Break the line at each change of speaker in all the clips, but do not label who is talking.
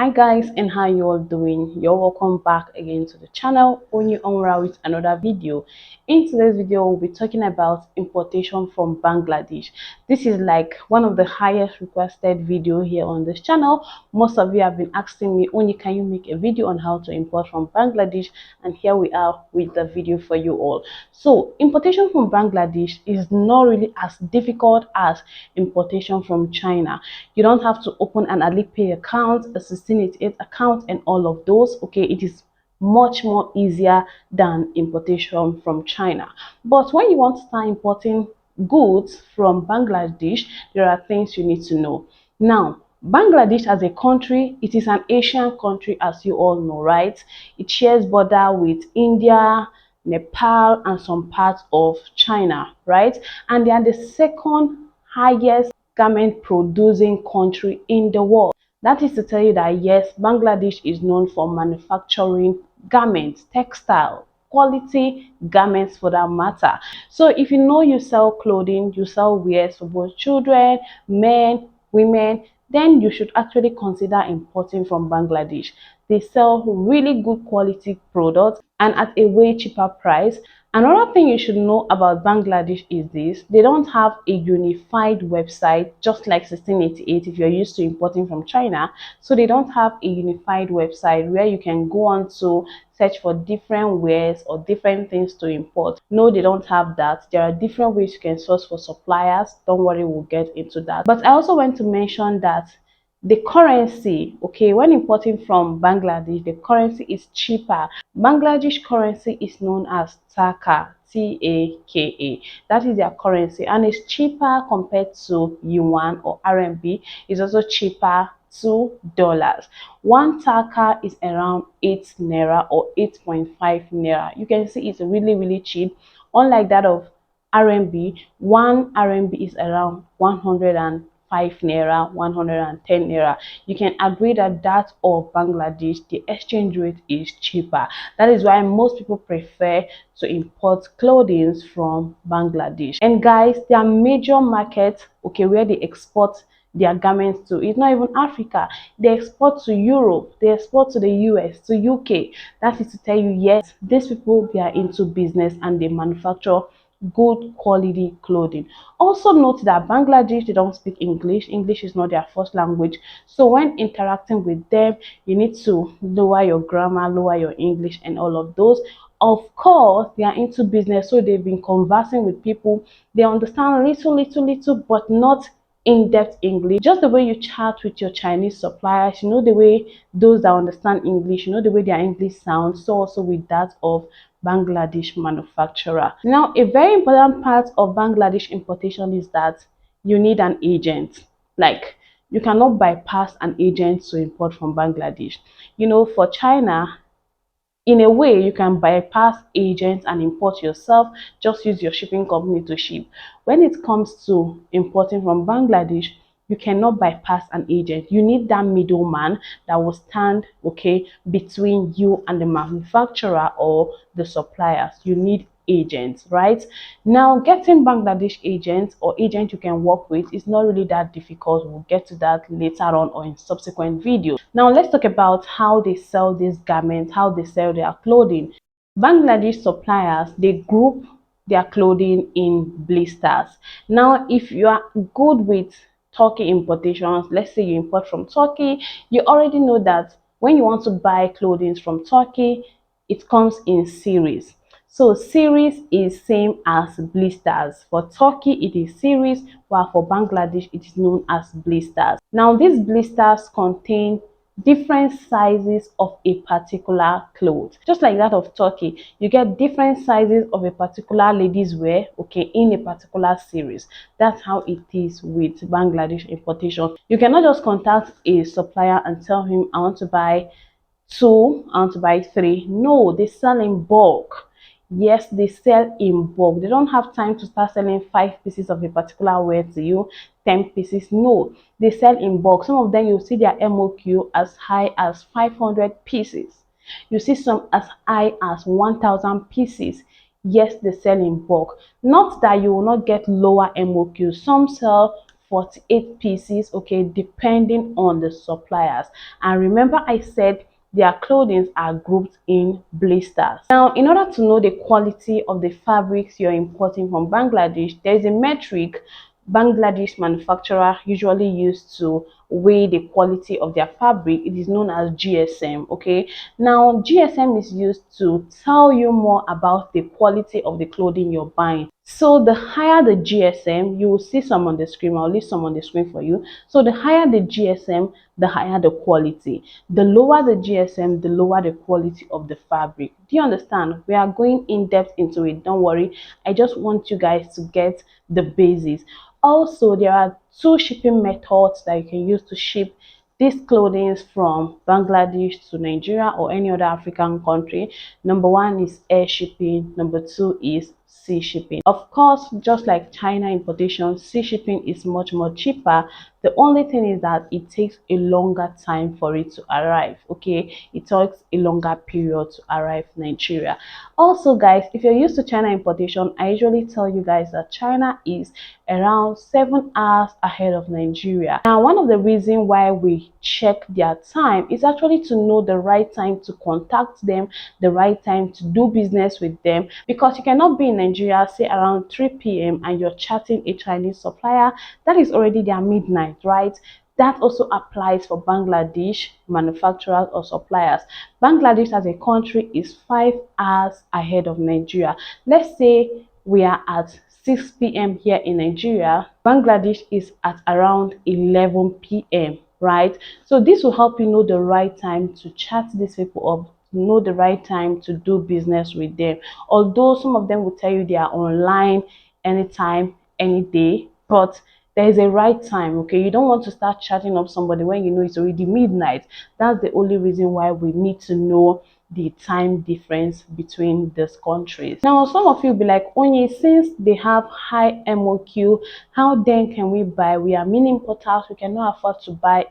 Hi guys, and how you all doing? You're welcome back again to the channel. Only Onra with another video. In today's video, we'll be talking about importation from Bangladesh. This is like one of the highest requested video here on this channel. Most of you have been asking me, Only, can you make a video on how to import from Bangladesh? And here we are with the video for you all. So importation from Bangladesh is not really as difficult as importation from China. You don't have to open an Alipay account, a 1688 account, and all of those. Okay, it is much more easier than importation from China. But when you want to start importing goods from Bangladesh, there are things you need to know. Now, Bangladesh as a country, it is an Asian country, as you all know, right? It shares border with India, Nepal, and some parts of China, right? And they are the second highest garment producing country in the world. That is to tell you that yes, Bangladesh is known for manufacturing garments, textile, quality garments for that matter. So if you know you sell clothing, you sell wares for both children, men, women, then you should actually consider importing from Bangladesh. They sell really good quality products and at a way cheaper price. Another thing you should know about Bangladesh is this: they don't have a unified website, just like 1688 if you're used to importing from China. So they don't have a unified website where you can go on to search for different wares or different things to import. No, they don't have that. There are different ways you can source for suppliers. Don't worry, we'll get into that. But I also want to mention that the currency, okay, when importing from Bangladesh, the currency is cheaper. Bangladesh currency is known as taka, taka. That is their currency, and it's cheaper compared to yuan or RMB. It's also cheaper to dollars. One taka is around 8 naira or 8.5 naira. You can see it's really cheap. Unlike that of RMB, one RMB is around 105 naira, 110 naira. You can agree that that of Bangladesh, the exchange rate is cheaper. That is why most people prefer to import clothing from Bangladesh. And guys, their major market, okay, where they export their garments to, it's not even Africa. They export to Europe, they export to the US, to UK. That is to tell you, yes, these people, they are into business and they manufacture good quality clothing. Also note that Bangladesh, they don't speak English. English is not their first language. So when interacting with them, you need to lower your grammar, lower your English, and all of those. Of course, they are into business, so they've been conversing with people. They understand little, but not in-depth English. Just the way you chat with your Chinese suppliers, you know the way those that understand English, you know the way their English sounds. So also with that of Bangladesh manufacturer. Now, a very important part of Bangladesh importation is that you need an agent. Like, you cannot bypass an agent to import from Bangladesh. You know, for China, in a way, you can bypass agents and import yourself. Just use your shipping company to ship. When it comes to importing from Bangladesh, you cannot bypass an agent. You need that middleman that will stand, okay, between you and the manufacturer or the suppliers. You need agents, right? Now, getting Bangladesh agents or agent you can work with is not really that difficult. We'll get to that later on or in subsequent videos. Now, let's talk about how they sell these garments, how they sell their clothing. Bangladesh suppliers, they group their clothing in blisters. Now, if you are good with Turkey importations, let's say you import from Turkey, you already know that when you want to buy clothing from Turkey, it comes in series. So series is same as blisters. For Turkey, it is series, while for Bangladesh, it is known as blisters. Now, these blisters contain different sizes of a particular cloth. Just like that of Turkey, you get different sizes of a particular ladies wear, okay, in a particular series. That's how it is with Bangladesh importation. You cannot just contact a supplier and tell him, I want to buy two, I want to buy three. No, they sell in bulk. Yes, they sell in bulk. They don't have time to start selling 5 pieces of a particular wear to you, 10 pieces. No, they sell in bulk. Some of them, you'll see their MOQ as high as 500 pieces. You see some as high as 1,000 pieces. Yes, they sell in bulk. Not that you will not get lower MOQ. Some sell 48 pieces, okay, depending on the suppliers. And remember I said their clothing are grouped in blisters. Now, in order to know the quality of the fabrics you're importing from Bangladesh, there is a metric Bangladesh manufacturer usually use to weigh the quality of their fabric. It is known as GSM. Okay, now GSM is used to tell you more about the quality of the clothing you're buying. So the higher the GSM, you will see some on the screen. I'll leave some on the screen for you. So the higher the GSM, the higher the quality. The lower the GSM, the lower the quality of the fabric. Do you understand? We are going in depth into it. Don't worry. I just want you guys to get the basics. Also, there are two shipping methods that you can use to ship these clothing from Bangladesh to Nigeria or any other African country. Number one is air shipping. Number two is sea shipping. Of course, just like China importation, sea shipping is much more cheaper. The only thing is that it takes a longer time for it to arrive. Okay, it takes a longer period to arrive in Nigeria. Also, guys, if you're used to China importation, I usually tell you guys that China is around 7 hours ahead of Nigeria. Now, one of the reasons why we check their time is actually to know the right time to contact them, the right time to do business with them, because you cannot be in Nigeria say around 3 p.m. and you're chatting a Chinese supplier. That is already their midnight, right? That also applies for Bangladesh manufacturers or suppliers. Bangladesh as a country is 5 hours ahead of Nigeria. Let's say we are at 6 p.m. here in Nigeria. Bangladesh is at around 11 p.m., right? So this will help you know the right time to chat these people up, know the right time to do business with them. Although some of them will tell you they are online anytime, any day, but there is a right time. Okay, you don't want to start chatting up somebody when you know it's already midnight. That's the only reason why we need to know the time difference between these countries. Now, some of you will be like, only since they have high MOQ, how then can we buy? We are mini importers, we cannot afford to buy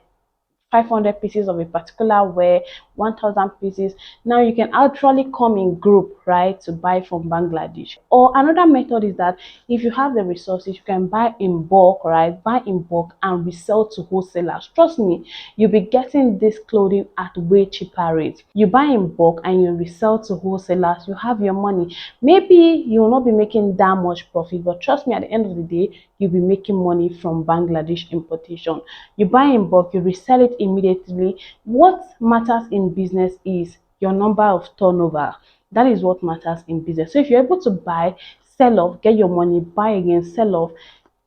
500 pieces of a particular wear, 1000 pieces. Now you can actually come in group, right, to buy from Bangladesh. Or another method is that if you have the resources, you can buy in bulk, right, buy in bulk and resell to wholesalers. Trust me, you'll be getting this clothing at way cheaper rates. You buy in bulk and you resell to wholesalers, you have your money. Maybe you will not be making that much profit, but trust me, at the end of the day, you'll be making money from Bangladesh importation. You buy in bulk, you resell it immediately. What matters in business is your number of turnover. That is what matters in business. So if you're able to buy, sell off, get your money, buy again, sell off,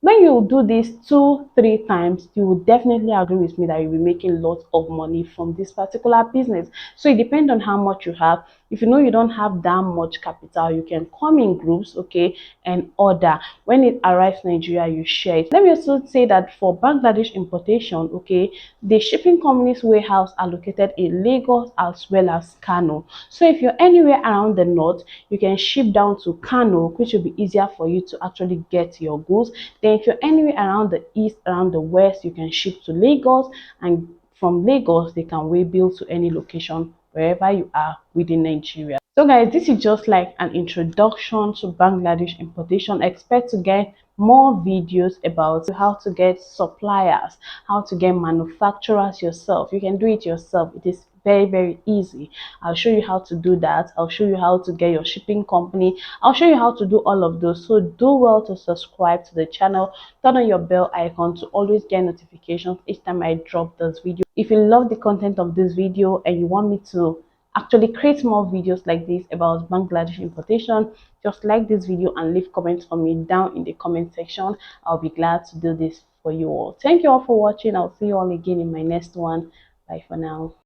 when you do this 2-3 times, you will definitely agree with me that you'll be making lots of money from this particular business. So it depends on how much you have. If you know you don't have that much capital, you can come in groups, okay, and order. When it arrives in Nigeria, you share it. Let me also say that for Bangladesh importation, okay, the shipping company's warehouse are located in Lagos as well as Kano. So if you're anywhere around the north, you can ship down to Kano, which will be easier for you to actually get your goods. Then if you're anywhere around the east, around the west, you can ship to Lagos, and from Lagos they can way bill to any location wherever you are within Nigeria. So guys, this is just like an introduction to Bangladesh importation. Expect to get more videos about how to get suppliers, how to get manufacturers yourself. You can do it yourself. It is very easy. I'll show you how to do that. I'll show you how to get your shipping company. I'll show you how to do all of those. So do well to subscribe to the channel, turn on your bell icon to always get notifications each time I drop this video. If you love the content of this video and you want me to actually create more videos like this about Bangladesh importation, just like this video and leave comments for me down in the comment section. I'll be glad to do this for you all. Thank you all for watching. I'll see you all again in my next one. Bye for now.